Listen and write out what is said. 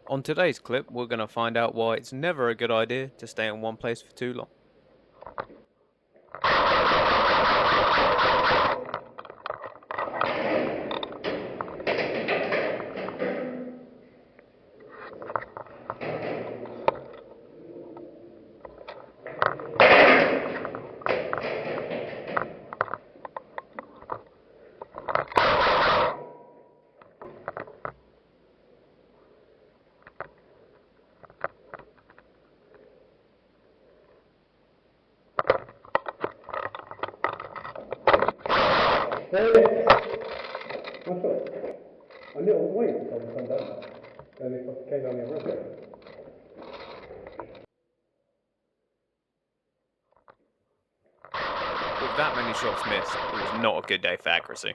On today's clip, we're going to find out why it's never a good idea to stay in one place for too long. A little wait until we come down. And if I came down the river. With that many shots missed, it was not a good day for accuracy.